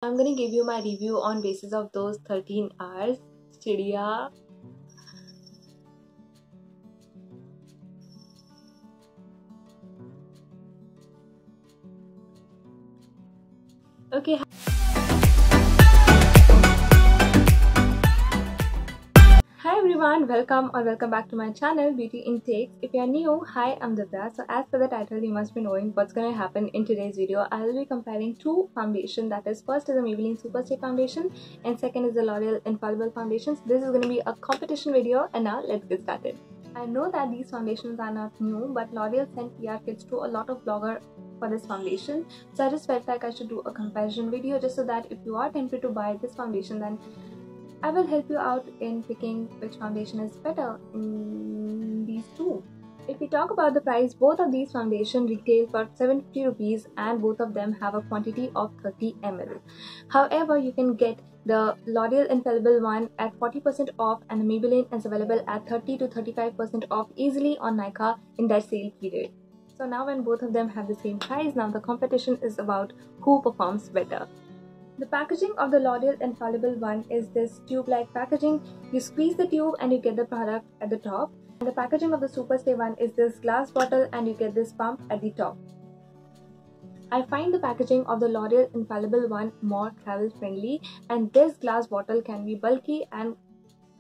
I'm gonna give you my review on basis of those 13 hours. Chidiya. Okay. Hi everyone, welcome back to my channel Beauty Intakes. If you are new, hi, I'm Divya. So as per the title, you must be knowing what's going to happen in today's video. I will be comparing two foundation, that is first is the Maybelline Superstay foundation and second is the L'Oreal Infallible foundation. So this is going to be a competition video and now let's get started. I know that these foundations are not new, but L'Oreal sent PR kits to a lot of bloggers for this foundation. So I just felt like I should do a comparison video just so that if you are tempted to buy this foundation, then I will help you out in picking which foundation is better in these two. If we talk about the price, both of these foundation retail for 750 rupees and both of them have a quantity of 30 ml. However, you can get the L'Oreal Infallible one at 40% off and the Maybelline is available at 30 to 35% off easily on Nykaa in that sale period. So now when both of them have the same price, now the competition is about who performs better. The packaging of the L'Oreal Infallible one is this tube-like packaging. You squeeze the tube and you get the product at the top. And the packaging of the Superstay one is this glass bottle and you get this pump at the top. I find the packaging of the L'Oreal Infallible one more travel friendly, and this glass bottle can be bulky and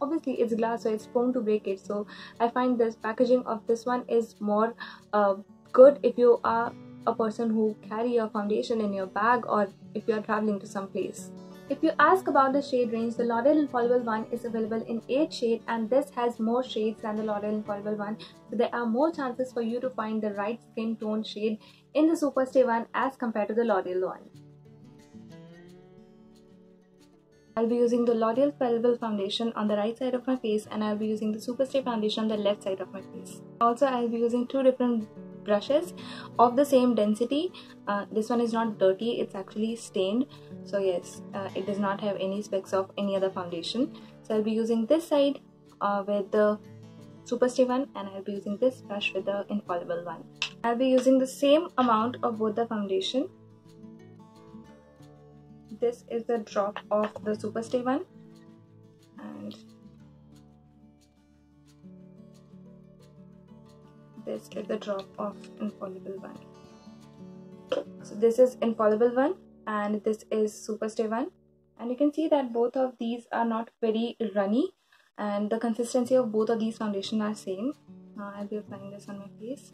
obviously it's glass, so it's prone to break it. So I find this packaging of this one is more good if you are a person who carry your foundation in your bag or if you are traveling to some place. If you ask about the shade range, the L'Oreal Infallible one is available in 8 shades and this has more shades than the L'Oreal Infallible one. So there are more chances for you to find the right skin tone shade in the Superstay one as compared to the L'Oreal one. I'll be using the L'Oreal Infallible foundation on the right side of my face and I'll be using the Superstay foundation on the left side of my face. Also, I'll be using two different brushes of the same density. This one is not dirty, it's actually stained. So yes, it does not have any specks of any other foundation. So I'll be using this side with the Superstay one and I'll be using this brush with the Infallible one. I'll be using the same amount of both the foundation. This is the drop of the Superstay one and this is the drop of Infallible one. So this is Infallible one and this is Superstay one, and you can see that both of these are not very runny and the consistency of both of these foundations are same. I'll be applying this on my face.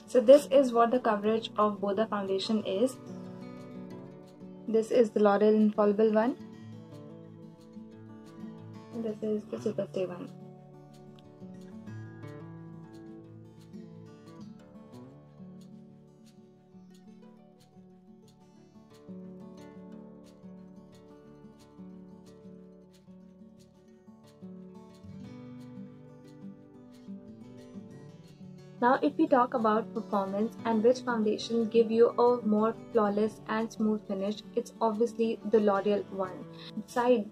So this is what the coverage of both the foundation is. This is the L'Oreal Infallible one. And this is the Superstay one. Now if we talk about performance and which foundation give you a more flawless and smooth finish, it's obviously the L'Oreal one.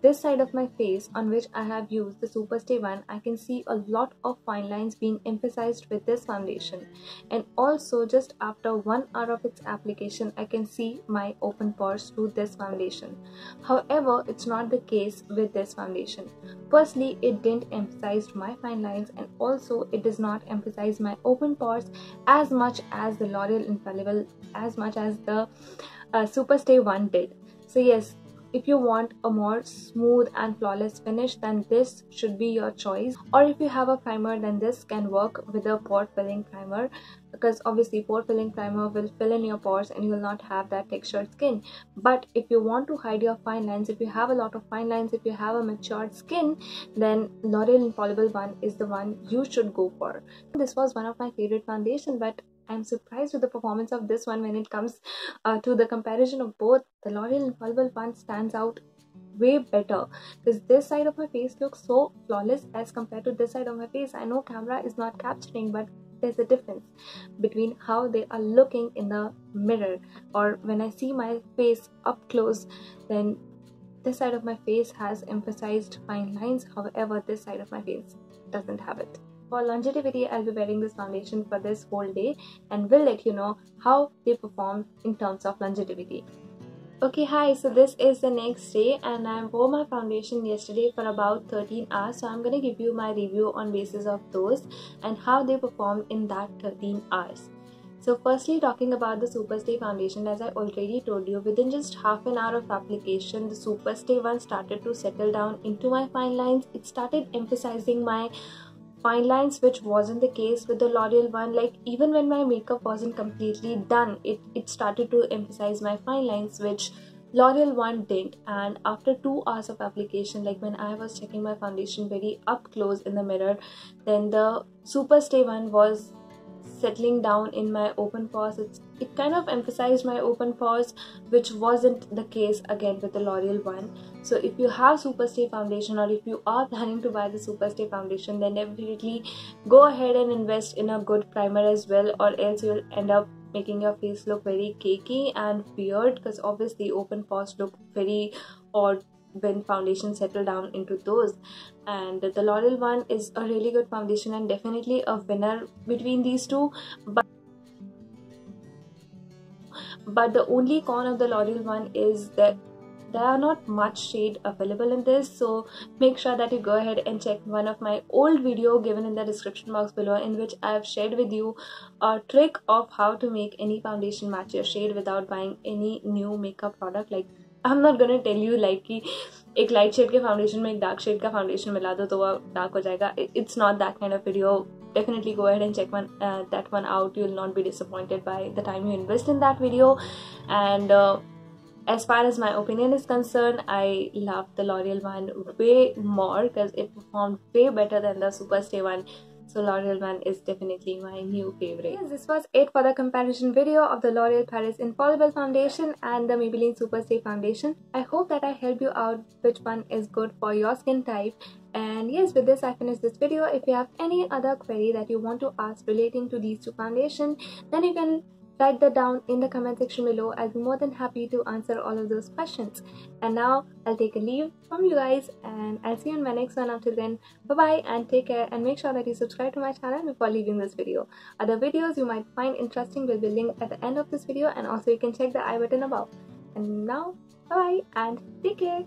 This side of my face on which I have used the Superstay one, I can see a lot of fine lines being emphasized with this foundation, and also just after 1 hour of its application I can see my open pores through this foundation. However, it's not the case with this foundation. Firstly, it didn't emphasize my fine lines, and also it does not emphasize my open pores as much as the L'Oreal Infallible, as much as the Superstay one did. So yes, if you want a more smooth and flawless finish, then this should be your choice. Or if you have a primer, then this can work with a pore filling primer, because obviously pore filling primer will fill in your pores and you will not have that textured skin. But if you want to hide your fine lines, if you have a lot of fine lines, if you have a matured skin, then L'Oreal Infallible one is the one you should go for. This was one of my favorite foundation, but I'm surprised with the performance of this one when it comes to the comparison of both. The L'Oreal Infallible one stands out way better, because this side of my face looks so flawless as compared to this side of my face. I know camera is not capturing, but there's a difference between how they are looking in the mirror, or when I see my face up close, then this side of my face has emphasized fine lines. However, this side of my face doesn't have it. For longevity, I'll be wearing this foundation for this whole day and will let you know how they perform in terms of longevity. Okay, hi, so this is the next day and I wore my foundation yesterday for about 13 hours. So I'm going to give you my review on basis of those and how they performed in that 13 hours. So firstly, talking about the Superstay foundation, as I already told you, within just half an hour of application, the Superstay one started to settle down into my fine lines. It started emphasizing my fine lines, which wasn't the case with the L'Oreal one. Like, even when my makeup wasn't completely done, it started to emphasize my fine lines, which L'Oreal one didn't. And after 2 hours of application, like when I was checking my foundation very up close in the mirror, then the Superstay one was settling down in my open pores. It kind of emphasized my open pores, which wasn't the case again with the L'Oreal one. So if you have Superstay foundation, or if you are planning to buy the Superstay foundation, then definitely go ahead and invest in a good primer as well, or else you'll end up making your face look very cakey and weird, because obviously open pores look very odd when foundation settle down into those. And the L'Oreal one is a really good foundation and definitely a winner between these two. But the only con of the L'Oreal one is that there are not much shade available in this, so make sure that you go ahead and check one of my old video given in the description box below, in which I have shared with you a trick of how to make any foundation match your shade without buying any new makeup product. Like, I'm not gonna tell you like कि एक light shade के foundation में एक dark shade का foundation मिला दो तो वो dark हो जाएगा. It's not that kind of video. Definitely go ahead and check that one out. You will not be disappointed by the time you invest in that video. And as far as my opinion is concerned, I love the L'Oreal one way more because it performed way better than the Superstay one. So L'Oreal one is definitely my new favorite. Yes, this was it for the comparison video of the L'Oreal Paris Infallible foundation and the Maybelline Superstay foundation. I hope that I helped you out which one is good for your skin type. And yes, with this I finished this video. If you have any other query that you want to ask relating to these two foundations, then you can write that down in the comment section below. I'll be more than happy to answer all of those questions. And now I'll take a leave from you guys and I'll see you in my next one. Until then, bye bye and take care, and make sure that you subscribe to my channel before leaving this video. Other videos you might find interesting will be linked at the end of this video, and also you can check the I button above. And now bye bye and take care.